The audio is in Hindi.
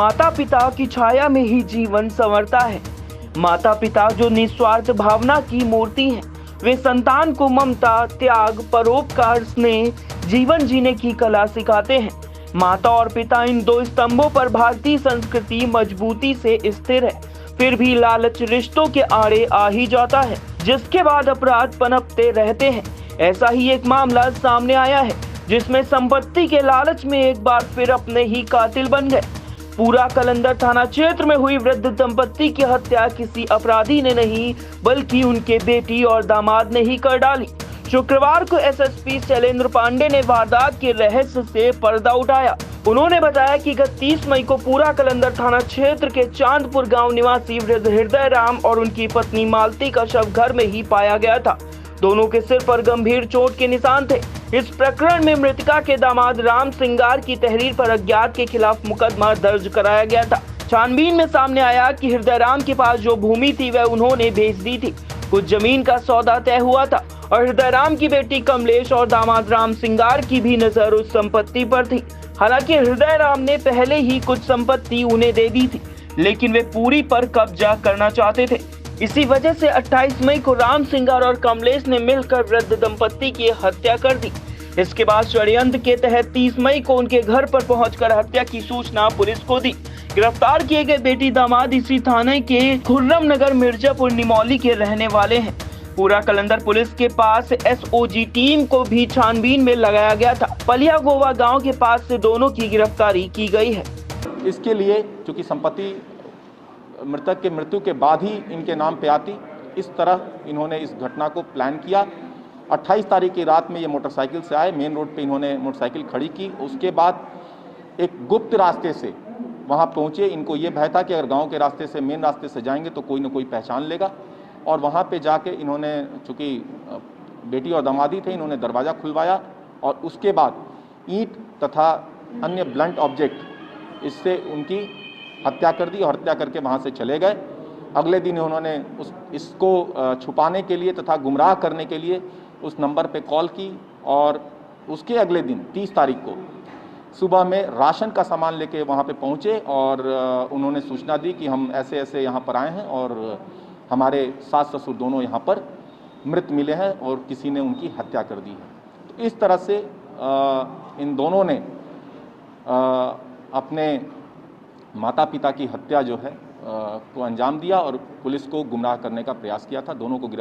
माता पिता की छाया में ही जीवन संवरता है। माता पिता जो निस्वार्थ भावना की मूर्ति हैं, वे संतान को ममता, त्याग, परोपकार, स्नेह, जीवन जीने की कला सिखाते हैं। माता और पिता इन दो स्तंभों पर भारतीय संस्कृति मजबूती से स्थिर है। फिर भी लालच रिश्तों के आड़े आ ही जाता है, जिसके बाद अपराध पनपते रहते हैं। ऐसा ही एक मामला सामने आया है, जिसमें संपत्ति के लालच में एक बार फिर अपने ही कातिल बन गए। पूरा कलंदर थाना क्षेत्र में हुई वृद्ध दंपत्ति की हत्या किसी अपराधी ने नहीं, बल्कि उनके बेटी और दामाद ने ही कर डाली। शुक्रवार को एसएसपी शैलेंद्र पांडे ने वारदात के रहस्य से पर्दा उठाया। उन्होंने बताया कि गत 30 मई को पूरा कलंदर थाना क्षेत्र के चांदपुर गांव निवासी वृद्ध हृदय राम और उनकी पत्नी मालती का शव घर में ही पाया गया था। दोनों के सिर पर गंभीर चोट के निशान थे। इस प्रकरण में मृतका के दामाद राम सिंगार की तहरीर पर अज्ञात के खिलाफ मुकदमा दर्ज कराया गया था। छानबीन में सामने आया कि हृदय राम के पास जो भूमि थी वह उन्होंने बेच दी थी। कुछ जमीन का सौदा तय हुआ था और हृदय राम की बेटी कमलेश और दामाद राम सिंगार की भी नजर उस संपत्ति पर थी। हालांकि हृदय राम ने पहले ही कुछ संपत्ति उन्हें दे दी थी, लेकिन वे पूरी पर कब्जा करना चाहते थे। इसी वजह से 28 मई को राम सिंगार और कमलेश ने मिलकर वृद्ध दंपत्ति की हत्या कर दी। इसके बाद षड्यंत्र के तहत 30 मई को उनके घर पर पहुंचकर हत्या की सूचना पुलिस को दी। गिरफ्तार किए गए बेटी दामाद इसी थाने के खुर्रम नगर मिर्जापुर निमौली के रहने वाले हैं। पूरा कलंदर पुलिस के पास एसओजी टीम को भी छानबीन में लगाया गया था। पलिया गोवा गांव के पास से दोनों की गिरफ्तारी की गई है। इसके लिए चूंकि संपत्ति मृतक के मृत्यु के बाद ही इनके नाम पे आती, इस तरह इन्होंने इस घटना को प्लान किया। 28 तारीख की रात में ये मोटरसाइकिल से आए, मेन रोड पे इन्होंने मोटरसाइकिल खड़ी की। उसके बाद एक गुप्त रास्ते से वहाँ पहुँचे। इनको ये भय था कि अगर गांव के रास्ते से, मेन रास्ते से जाएंगे तो कोई ना कोई पहचान लेगा। और वहाँ पे जाके इन्होंने, चूँकि बेटी और दामादी थे, इन्होंने दरवाज़ा खुलवाया और उसके बाद ईंट तथा अन्य ब्लंट ऑब्जेक्ट इससे उनकी हत्या कर दी और हत्या करके वहाँ से चले गए। अगले दिन उन्होंने इसको छुपाने के लिए तथा गुमराह करने के लिए उस नंबर पे कॉल की और उसके अगले दिन 30 तारीख को सुबह में राशन का सामान लेके वहाँ पे पहुँचे और उन्होंने सूचना दी कि हम ऐसे ऐसे यहाँ पर आए हैं और हमारे सास ससुर दोनों यहाँ पर मृत मिले हैं और किसी ने उनकी हत्या कर दी है। तो इस तरह से इन दोनों ने अपने माता पिता की हत्या जो है को अंजाम दिया और पुलिस को गुमराह करने का प्रयास किया था। दोनों को गिरफ्तार